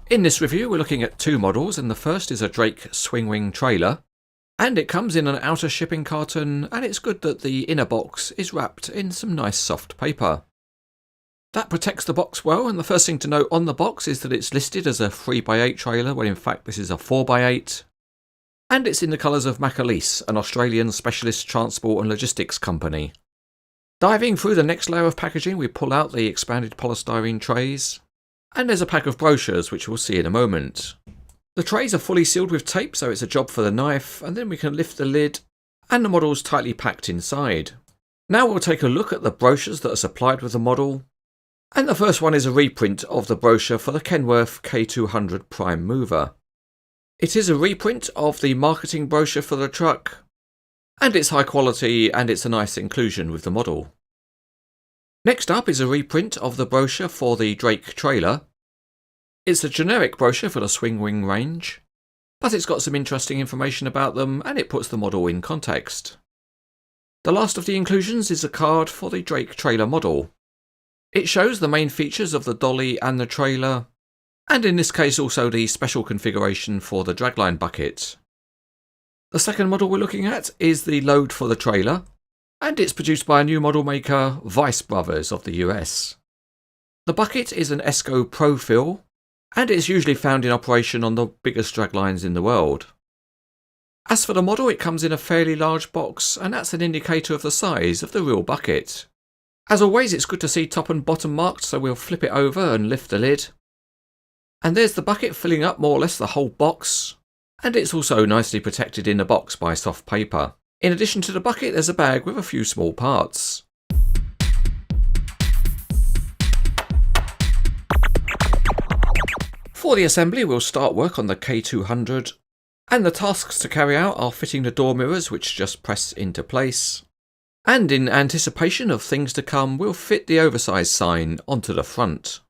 In this review we're looking at two models, and the first is a Drake swing wing trailer, and it comes in an outer shipping carton, and it's good that the inner box is wrapped in some nice soft paper. That protects the box well, and the first thing to note on the box is that it's listed as a 3x8 trailer when in fact this is a 4x8, and it's in the colours of Weiss, an Australian specialist transport and logistics company. Diving through the next layer of packaging, we pull out the expanded polystyrene trays, and there's a pack of brochures which we'll see in a moment. The trays are fully sealed with tape, so it's a job for the knife, and then we can lift the lid and the model's tightly packed inside. Now we'll take a look at the brochures that are supplied with the model, and the first one is a reprint of the brochure for the Kenworth K200 Prime Mover. It is a reprint of the marketing brochure for the truck, and it's high quality and it's a nice inclusion with the model. Next up is a reprint of the brochure for the Drake trailer. It's a generic brochure for the swing wing range, but it's got some interesting information about them and it puts the model in context. The last of the inclusions is a card for the Drake trailer model. It shows the main features of the dolly and the trailer, and in this case also the special configuration for the dragline bucket. The second model we're looking at is the load for the trailer, and it's produced by a new model maker, Weiss Brothers of the US. The bucket is an ESCO Profill, and it's usually found in operation on the biggest draglines in the world. As for the model, it comes in a fairly large box, and that's an indicator of the size of the real bucket. As always, it's good to see top and bottom marked, so we'll flip it over and lift the lid. And there's the bucket filling up more or less the whole box, and it's also nicely protected in the box by soft paper. In addition to the bucket, there's a bag with a few small parts. For the assembly, we'll start work on the K200, and the tasks to carry out are fitting the door mirrors, which just press into place. And in anticipation of things to come, we'll fit the oversized sign onto the front.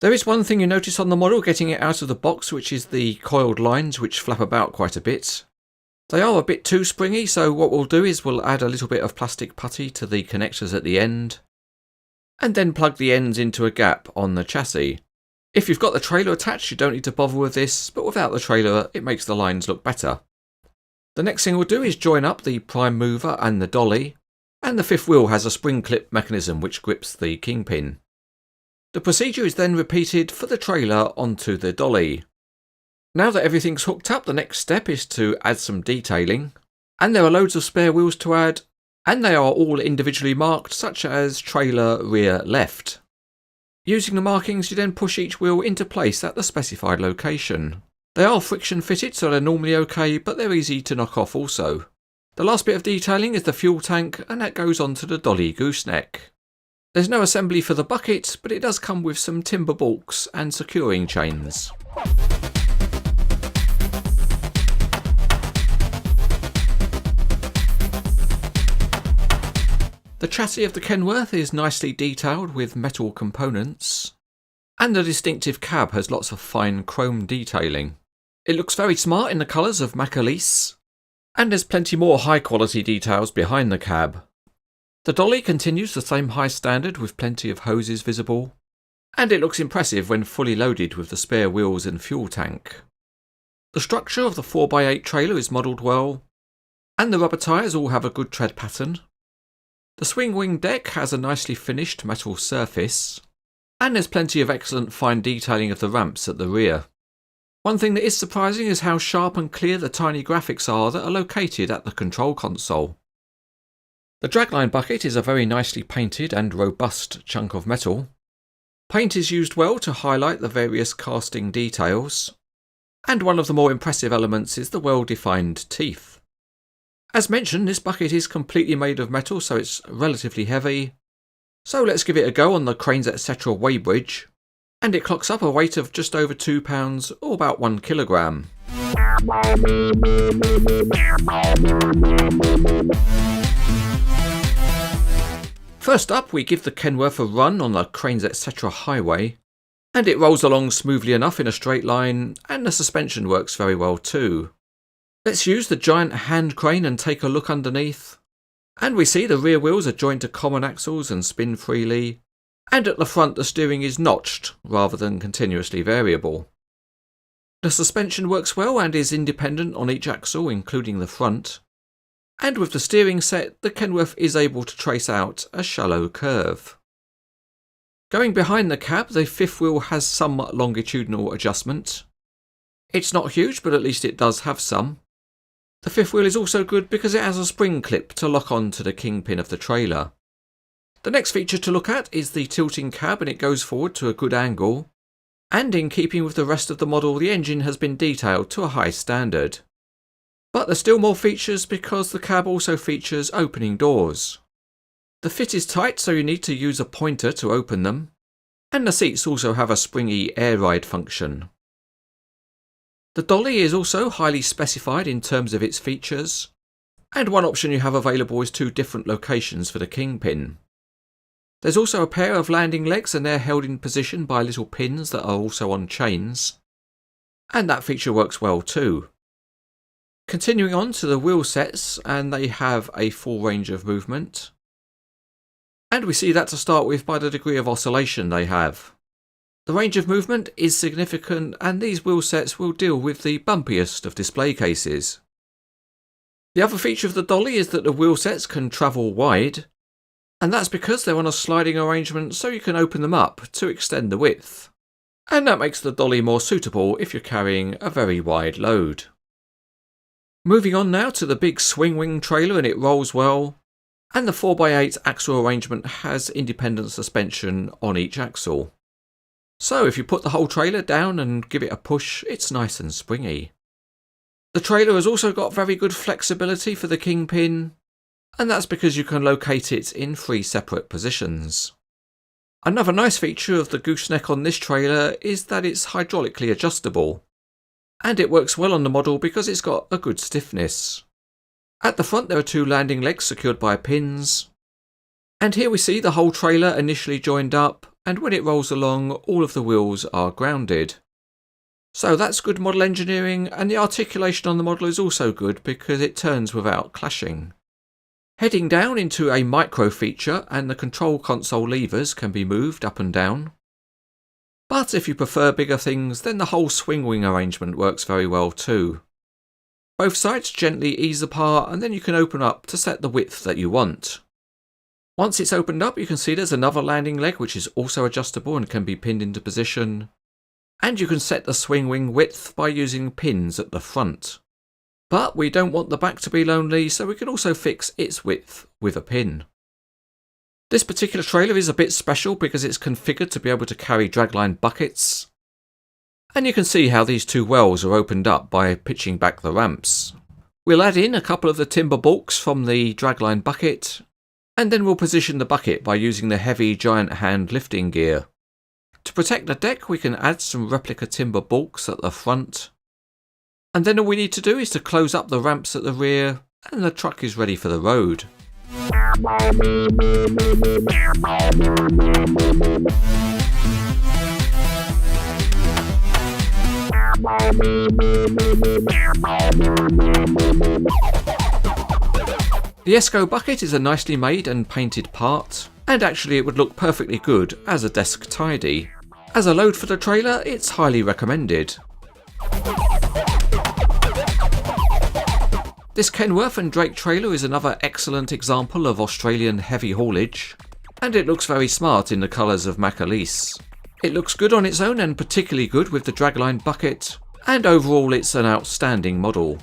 There is one thing you notice on the model getting it out of the box, which is the coiled lines which flap about quite a bit. They are a bit too springy, so what we'll do is we'll add a little bit of plastic putty to the connectors at the end, and then plug the ends into a gap on the chassis. If you've got the trailer attached, you don't need to bother with this, but without the trailer it makes the lines look better. The next thing we'll do is join up the prime mover and the dolly, and the fifth wheel has a spring clip mechanism which grips the kingpin. The procedure is then repeated for the trailer onto the dolly. Now that everything's hooked up, the next step is to add some detailing, and there are loads of spare wheels to add, and they are all individually marked, such as trailer rear left. Using the markings, you then push each wheel into place at the specified location. They are friction fitted, so they're normally okay, but they're easy to knock off also. The last bit of detailing is the fuel tank, and that goes onto the dolly gooseneck. There's no assembly for the bucket, but it does come with some timber balks and securing chains. The chassis of the Kenworth is nicely detailed with metal components, and the distinctive cab has lots of fine chrome detailing. It looks very smart in the colours of Weiss, and there's plenty more high quality details behind the cab. The dolly continues the same high standard with plenty of hoses visible, and it looks impressive when fully loaded with the spare wheels and fuel tank. The structure of the 4x8 trailer is modelled well, and the rubber tyres all have a good tread pattern. The swing wing deck has a nicely finished metal surface, and there's plenty of excellent fine detailing of the ramps at the rear. One thing that is surprising is how sharp and clear the tiny graphics are that are located at the control console. The dragline bucket is a very nicely painted and robust chunk of metal. Paint is used well to highlight the various casting details, and one of the more impressive elements is the well-defined teeth. As mentioned, this bucket is completely made of metal, so it's relatively heavy. So let's give it a go on the Cranes etc. weighbridge, and it clocks up a weight of just over 2 pounds or about 1 kilogram. First up, we give the Kenworth a run on the Cranes etc. highway, And it rolls along smoothly enough in a straight line, and the suspension works very well too. Let's use the giant hand crane and take a look underneath. And we see the rear wheels are joined to common axles and spin freely. And at the front the steering is notched rather than continuously variable. The suspension works well and is independent on each axle, including the front. And with the steering set, the Kenworth is able to trace out a shallow curve. Going behind the cab, the fifth wheel has some longitudinal adjustment. It's not huge, but at least it does have some. The fifth wheel is also good because it has a spring clip to lock on to the kingpin of the trailer. The next feature to look at is the tilting cab, and it goes forward to a good angle. And in keeping with the rest of the model, the engine has been detailed to a high standard. But there's still more features because the cab also features opening doors. The fit is tight, so you need to use a pointer to open them. And the seats also have a springy air ride function. The dolly is also highly specified in terms of its features. And one option you have available is 2 different locations for the kingpin. There's also a pair of landing legs, and they're held in position by little pins that are also on chains. And that feature works well too. Continuing on to the wheel sets, and they have a full range of movement. And we see that to start with by the degree of oscillation they have. The range of movement is significant, and these wheel sets will deal with the bumpiest of display cases. The other feature of the dolly is that the wheel sets can travel wide, and that's because they're on a sliding arrangement, so you can open them up to extend the width. And that makes the dolly more suitable if you're carrying a very wide load. Moving on now to the big swing wing trailer, and it rolls well. And the 4x8 axle arrangement has independent suspension on each axle. So if you put the whole trailer down and give it a push, it's nice and springy. The trailer has also got very good flexibility for the kingpin, and that's because you can locate it in 3 separate positions. Another nice feature of the gooseneck on this trailer is that it's hydraulically adjustable, and it works well on the model because it's got a good stiffness. At the front there are 2 landing legs secured by pins, and here we see the whole trailer initially joined up, and when it rolls along all of the wheels are grounded. So that's good model engineering, and the articulation on the model is also good because it turns without clashing. Heading down into a micro feature, and the control console levers can be moved up and down. But if you prefer bigger things, then the whole swing wing arrangement works very well too. Both sides gently ease apart, and then you can open up to set the width that you want. Once it's opened up, you can see there's another landing leg which is also adjustable and can be pinned into position. And you can set the swing wing width by using pins at the front. But we don't want the back to be lonely, so we can also fix its width with a pin. This particular trailer is a bit special because it's configured to be able to carry dragline buckets. And you can see how these 2 wells are opened up by pitching back the ramps. We'll add in a couple of the timber balks from the dragline bucket, and then we'll position the bucket by using the heavy giant hand lifting gear. To protect the deck, we can add some replica timber balks at the front. And then all we need to do is to close up the ramps at the rear, and the truck is ready for the road. The ESCO bucket is a nicely made and painted part, and actually it would look perfectly good as a desk tidy. As a load for the trailer, it's highly recommended. This Kenworth and Drake trailer is another excellent example of Australian heavy haulage, and it looks very smart in the colours of Macaleese. It looks good on its own and particularly good with the dragline bucket, and overall it's an outstanding model.